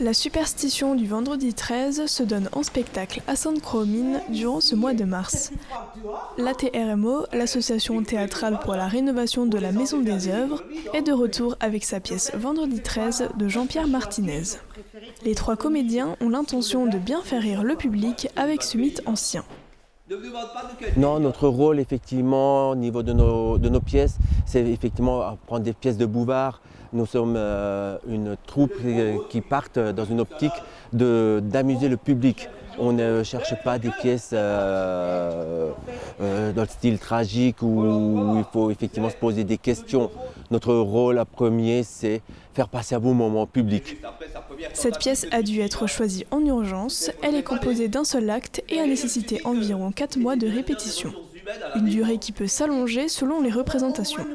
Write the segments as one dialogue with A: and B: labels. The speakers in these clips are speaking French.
A: La superstition du vendredi 13 se donne en spectacle à Sainte-Croix-aux-Mines durant ce mois de mars. L'ATRMO, l'association théâtrale pour la rénovation de la Maison des Œuvres, est de retour avec sa pièce Vendredi 13 de Jean-Pierre Martinez. Les 3 comédiens ont l'intention de bien faire rire le public avec ce mythe ancien.
B: Non, notre rôle, effectivement, au niveau de nos pièces, c'est effectivement prendre des pièces de Bouvard. Nous sommes une troupe qui part dans une optique d'amuser le public. On ne cherche pas des pièces dans le style tragique où il faut effectivement se poser des questions. Notre rôle premier, c'est faire passer un bon moment au public.
A: Cette pièce a dû être choisie en urgence. Elle est composée d'un seul acte et a nécessité environ 4 mois de répétition. Une durée qui peut s'allonger selon les représentations.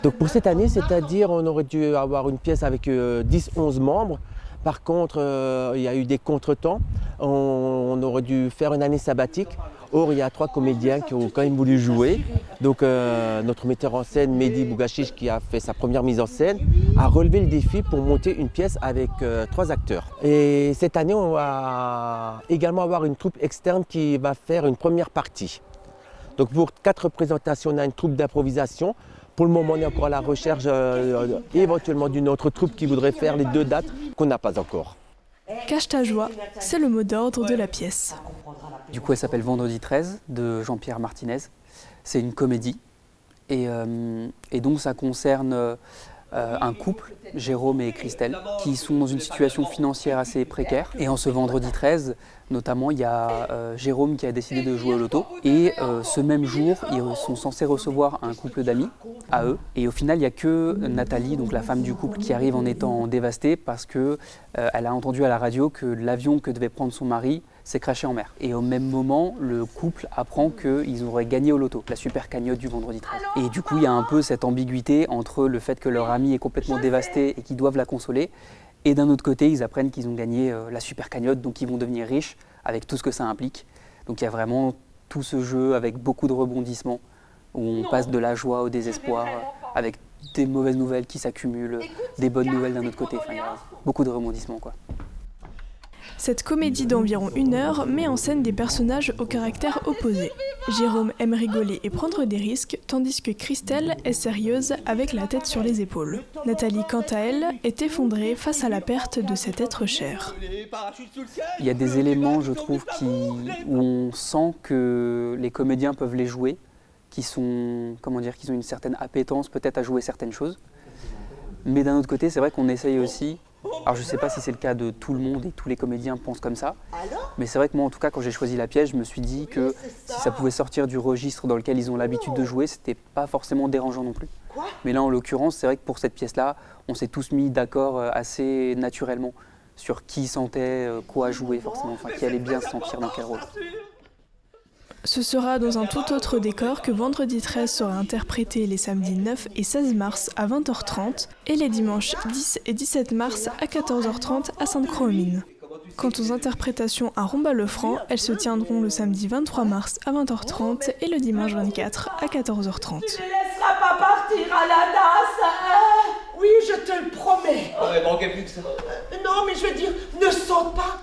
B: Donc pour cette année, c'est-à-dire on aurait dû avoir une pièce avec 10-11 membres. Par contre, il y a eu des contretemps. On aurait dû faire une année sabbatique. Or, il y a 3 comédiens qui ont quand même voulu jouer. Donc notre metteur en scène, Mehdi Bougachiche, qui a fait sa première mise en scène, a relevé le défi pour monter une pièce avec 3 acteurs. Et cette année, on va également avoir une troupe externe qui va faire une première partie. Donc pour 4 représentations, on a une troupe d'improvisation. Pour le moment, on est encore à la recherche éventuellement d'une autre troupe qui voudrait faire les 2 dates qu'on n'a pas encore.
A: Cache ta joie, c'est le mot d'ordre de la pièce.
C: Du coup, elle s'appelle Vendredi 13 de Jean-Pierre Martinez. C'est une comédie et donc ça concerne un couple, Jérôme et Christelle, qui sont dans une situation financière assez précaire. Et en ce vendredi 13, notamment, il y a Jérôme qui a décidé de jouer au loto. Et ce même jour, ils sont censés recevoir un couple d'amis à eux. Et au final, il n'y a que Nathalie, donc la femme du couple, qui arrive en étant dévastée parce qu'elle a entendu à la radio que l'avion que devait prendre son mari s'est crashé en mer. Et au même moment, le couple apprend qu'ils auraient gagné au loto, la super cagnotte du vendredi 13. Et du coup, il y a un peu cette ambiguïté entre le fait que leur ami est complètement dévasté et qu'ils doivent la consoler, et d'un autre côté, ils apprennent qu'ils ont gagné la super cagnotte, donc ils vont devenir riches avec tout ce que ça implique. Donc il y a vraiment tout ce jeu avec beaucoup de rebondissements, où on passe de la joie au désespoir, avec des mauvaises nouvelles qui s'accumulent, des bonnes nouvelles d'un autre côté. Enfin, il y a beaucoup de rebondissements, quoi.
A: Cette comédie d'environ 1 heure met en scène des personnages au caractère opposé. Jérôme aime rigoler et prendre des risques, tandis que Christelle est sérieuse avec la tête sur les épaules. Nathalie, quant à elle, est effondrée face à la perte de cet être cher.
C: Il y a des éléments, je trouve, où on sent que les comédiens peuvent les jouer, qu'ils ont une certaine appétence peut-être à jouer certaines choses. Mais d'un autre côté, c'est vrai qu'on essaye aussi. Alors je ne sais pas si c'est le cas de tout le monde et tous les comédiens pensent comme ça, mais c'est vrai que moi en tout cas quand j'ai choisi la pièce, je me suis dit que si ça pouvait sortir du registre dans lequel ils ont l'habitude de jouer, c'était pas forcément dérangeant non plus. Mais là en l'occurrence, c'est vrai que pour cette pièce-là, on s'est tous mis d'accord assez naturellement sur qui sentait quoi jouer forcément, enfin qui allait bien se sentir dans quel rôle.
A: Ce sera dans un tout autre décor que Vendredi 13 sera interprété les samedis 9 et 16 mars à 20h30 et les dimanches 10 et 17 mars à 14h30 à Sainte-Croix-aux-Mines. Quant aux interprétations à Romba-le-Franc, elles se tiendront le samedi 23 mars à 20h30 et le dimanche 24 à 14h30.
D: Tu ne laisseras pas partir à la danse, hein? Oui, je te le promets.
E: Ah ouais, manquait plus que ça.
D: Non, mais je veux dire, ne saute pas.